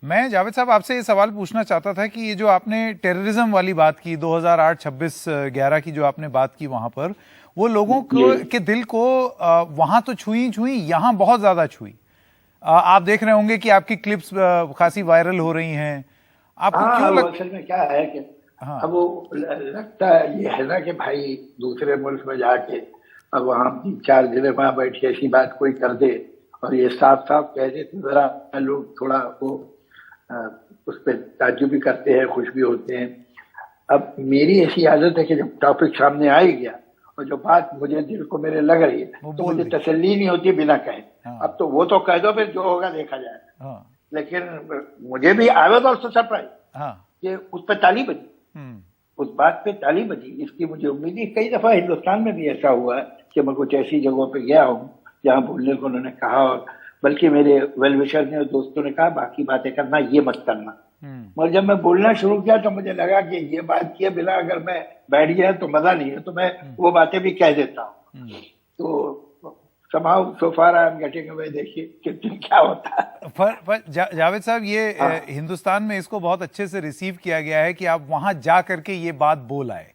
मैं जावेद साहब आपसे ये सवाल पूछना चाहता था कि ये जो आपने टेररिज्म वाली बात की 2008 26 11 की जो आपने बात की वहां पर वो लोगों को के दिल को वहां तो छुई यहाँ बहुत ज्यादा छुई। आप देख रहे होंगे कि आपकी क्लिप्स खासी वायरल हो रही हैं। आपको क्यों असल में क्या है कि हाँ अब वो लगता है ये है ना कि भाई दूसरे मुल्क में जाके अब वहाँ 3-4 दिन वहां बैठे ऐसी बात कोई कर दे और ये साफ साफ कह दे तो जरा लोग थोड़ा वो उस पर ताज्जुब भी करते हैं, खुश भी होते हैं। अब मेरी ऐसी आदत है कि जब टॉपिक सामने आ ही गया और जो बात मुझे दिल को मेरे लग रही है तो मुझे तसल्ली नहीं होती बिना कहे। अब तो वो तो कह दो, फिर जो होगा देखा जाएगा। लेकिन मुझे भी आई वाज आल्सो सरप्राइज कि उस पर ताली बजी, उस बात पे ताली बजी। इसकी मुझे उम्मीद है। कई दफा हिंदुस्तान में भी ऐसा हुआ है कि मैं कुछ ऐसी जगहों पे गया हूँ जहाँ बोलने को उन्होंने कहा और बल्कि मेरे वेल विशर ने और दोस्तों ने कहा बाकी बातें करना, ये मत करना। मगर जब मैं बोलना शुरू किया तो मुझे लगा कि ये बात किए बिना अगर मैं बैठ गया तो मजा नहीं है, तो मैं वो बातें भी कह देता हूँ। तो somehow so far I am getting away। देखिए कितनी क्या होता है। पर जावेद साहब ये हिंदुस्तान में इसको बहुत अच्छे से रिसीव किया गया है कि आप वहां जा करके ये बात बोल आए।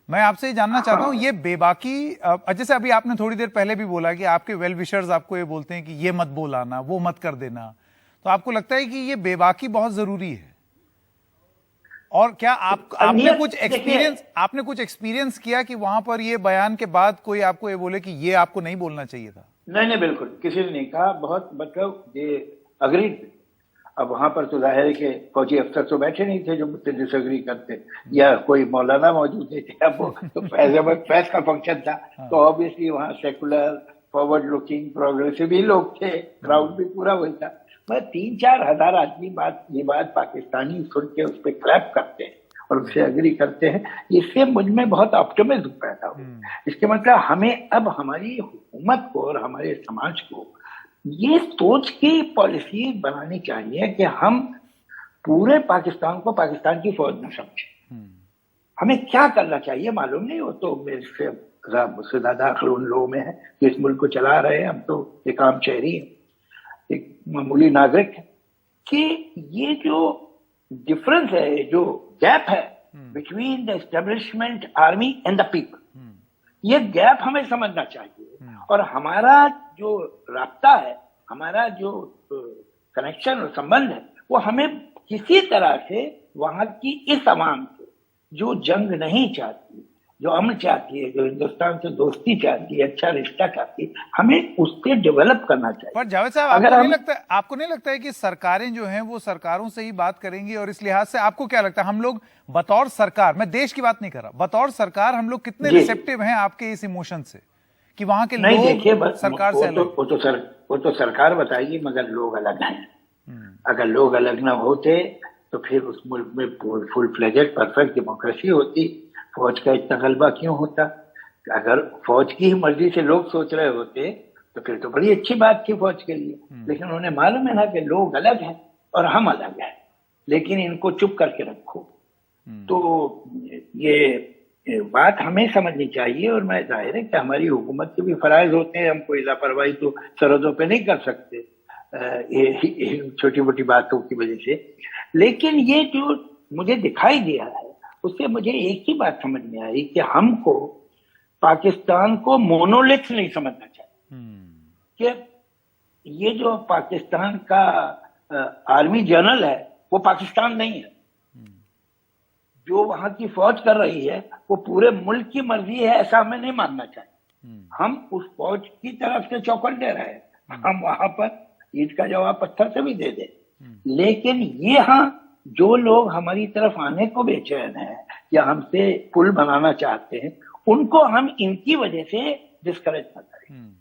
मैं आपसे ये जानना चाहता हूँ ये बेबाकी, जैसे अभी आपने थोड़ी देर पहले भी बोला कि आपके वेल विशर्स आपको ये बोलते हैं कि ये मत बोलाना, वो मत कर देना, तो आपको लगता है कि ये बेबाकी बहुत जरूरी है? और क्या आपने कुछ एक्सपीरियंस किया कि वहां पर ये बयान के बाद कोई आपको ये बोले कि ये आपको नहीं बोलना चाहिए था? नहीं, बिल्कुल किसी ने नहीं कहा। बहुत मतलब ये अग्रीड। अब वहां पर तो जाहिर है कि फौजी अफसर तो बैठे नहीं थे जो मुझसे डिसएग्री करते, या कोई मौलाना मौजूद नहीं थे। अब तो फैज का फंक्शन था तो ऑब्वियसली वहाँ सेकुलर, फॉरवर्ड लुकिंग, प्रोग्रेसिव ही लोग थे, क्राउड भी पूरा वही था। मैं 3-4 हजार आदमी ये बात पाकिस्तानी सुन के उस पर क्लैप करते हैं और उससे अग्री करते हैं, इससे मुझ में बहुत ऑप्टिमिज्म पैदा हुआ। इसके मतलब हमें अब हमारी हुकूमत को और हमारे समाज को ये सोच के पॉलिसी बनानी चाहिए कि हम पूरे पाकिस्तान को पाकिस्तान की फौज न समझे। हमें क्या करना चाहिए मालूम नहीं, वो तो मेरे से मुझसे ज्यादा अक्ल उन लोगों में है कि इस मुल्क को चला रहे हैं। हम तो एक आम शहरी है, एक मामूली नागरिक है। कि ये जो डिफरेंस है, जो गैप है between the establishment army and the people, ये गैप हमें समझना चाहिए। और हमारा जो राब्ता है, हमारा जो कनेक्शन और संबंध है, वो हमें किसी तरह से वहां की इस अवाम से जो जंग नहीं चाहती, जो अमन चाहती है, जो हिंदुस्तान से दोस्ती चाहती है, अच्छा रिश्ता चाहती है, हमें उससे डेवलप करना चाहिए। पर जावेद साहब आपको नहीं लगता है कि सरकारें जो हैं वो सरकारों से ही बात करेंगी? और इस लिहाज से आपको क्या लगता है हम लोग बतौर सरकार, मैं देश की बात नहीं कर रहा, बतौर सरकार हम लोग कितने रिसेप्टिव हैं आपके इस इमोशन से कि वहां के लोग देखिए सरकार से अलग? वो तो सरकार बताएगी, मगर लोग अलग हैं। अगर लोग अलग ना होते तो फिर उस मुल्क में फुल फ्लेजेड परफेक्ट डेमोक्रेसी होती। फौज का इतना गलबा क्यों होता? अगर फौज की ही मर्जी से लोग सोच रहे होते तो फिर तो बड़ी अच्छी बात थी फौज के लिए। लेकिन उन्हें मालूम है ना कि लोग अलग हैं और हम अलग हैं, लेकिन इनको चुप करके रखो। तो ये बात हमें समझनी चाहिए। और मैं जाहिर है कि हमारी हुकूमत के भी फराइज होते हैं, हम कोई लापरवाही तो सरहदों पे नहीं कर सकते ये छोटी मोटी बातों की वजह से। लेकिन ये जो मुझे दिखाई दिया है उससे मुझे एक ही बात समझ में आई कि हमको पाकिस्तान को मोनोलिथ नहीं समझना चाहिए। कि ये जो पाकिस्तान का आर्मी जनरल है वो पाकिस्तान नहीं है। जो वहां की फौज कर रही है वो पूरे मुल्क की मर्जी है, ऐसा हमें नहीं मानना चाहिए। हम उस फौज की तरफ से चौकट दे रहे हैं, हम वहां पर ईंट का जवाब पत्थर से भी दे दे। लेकिन ये हाँ जो लोग हमारी तरफ आने को बेचैन हैं या हमसे पुल बनाना चाहते हैं, उनको हम इनकी वजह से डिस्करेज न करें,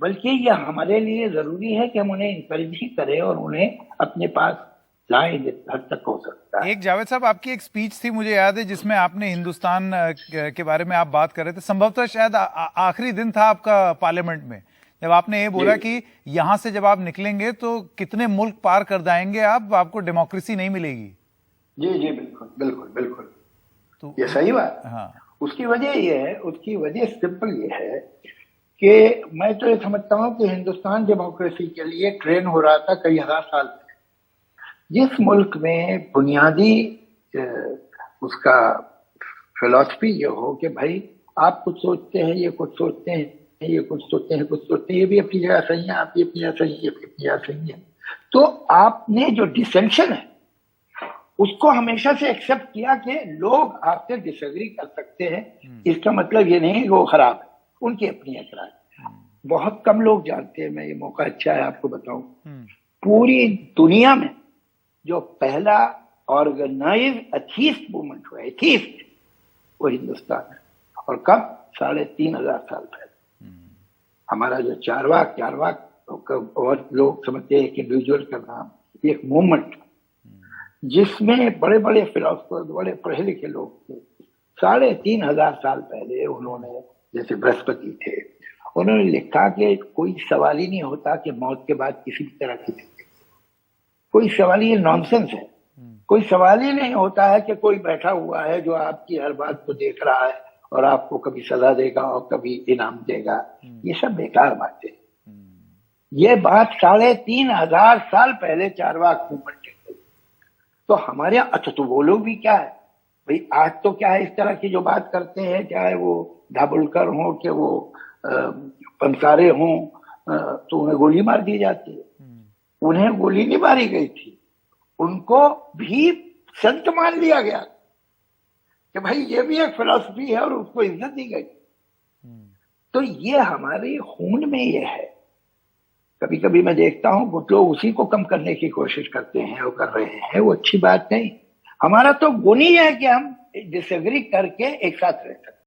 बल्कि यह हमारे लिए जरूरी है कि हम उन्हें इंकरेज ही करें और उन्हें अपने पास लाएं जितना हद तक हो सकता है। एक जावेद साहब आपकी एक स्पीच थी मुझे याद है जिसमें आपने हिंदुस्तान के बारे में आप बात कर रहे थे, संभवतः शायद आखिरी दिन था आपका पार्लियामेंट में, जब आपने ये बोला कि यहां से जब आप निकलेंगे तो कितने मुल्क पार कर जाएंगे आप, आपको डेमोक्रेसी नहीं मिलेगी। जी बिल्कुल बिल्कुल बिल्कुल, तो ये सही बात। हाँ, उसकी वजह ये है, उसकी वजह सिंपल ये है कि मैं तो ये समझता हूँ कि हिंदुस्तान डेमोक्रेसी के लिए ट्रेन हो रहा था कई हजार साल से। जिस मुल्क में बुनियादी उसका फिलॉसफी ये हो कि भाई आप कुछ सोचते हैं, ये कुछ सोचते हैं, ये कुछ सोचते हैं, कुछ सोचते हैं, ये भी अपनी जगह सही है, आप ये अपनी जगह सही है, ये भी अपनी जगह सही है, तो आपने जो डिसेंशन है उसको हमेशा से एक्सेप्ट किया कि लोग आपसे डिसएग्री कर सकते हैं, इसका मतलब ये नहीं कि वो खराब है, उनकी अपनी एतराज। बहुत कम लोग जानते हैं, मैं ये मौका अच्छा है आपको बताऊं, पूरी दुनिया में जो पहला ऑर्गेनाइज एथीस्ट मूवमेंट हुआ, एथीस्ट, वो हिंदुस्तान है। और कब? 3,500 साल पहले। हमारा जो चारवाक बहुत लोग समझते हैं कि इंडिविजुअल का नाम, एक मूवमेंट जिसमें बड़े बड़े फिलोसफर, बड़े पढ़े लिखे लोग थे। 3,500 साल पहले उन्होंने, जैसे बृहस्पति थे, उन्होंने लिखा कि कोई सवाल ही नहीं होता कि मौत के बाद किसी भी तरह की जिंदगी, कोई सवाल, ये नॉनसेंस है। कोई सवाल ही नहीं होता है कि कोई बैठा हुआ है जो आपकी हर बात को देख रहा है और आपको कभी सजा देगा और कभी इनाम देगा। ये सब बेकार बातें। ये बात 3,500 साल पहले चारवाक मूवमेंट की। तो हमारे यहाँ, अच्छा तो वो लोग भी क्या है भाई, आज तो क्या है, इस तरह की जो बात करते हैं, चाहे वो दाभोलकर हो कि वो पंसारे हों, तो उन्हें गोली मार दी जाती है। उन्हें गोली नहीं मारी गई थी, उनको भी संत मान लिया गया कि भाई ये भी एक फिलॉसफी है और उसको इज्जत दी गई। तो ये हमारे खून में ये है। कभी कभी मैं देखता हूं कुछ लोग उसी को कम करने की कोशिश करते हैं और कर रहे हैं, वो अच्छी बात नहीं। हमारा तो गुण ही है कि हम डिसएग्री करके एक साथ रह सकते हैं।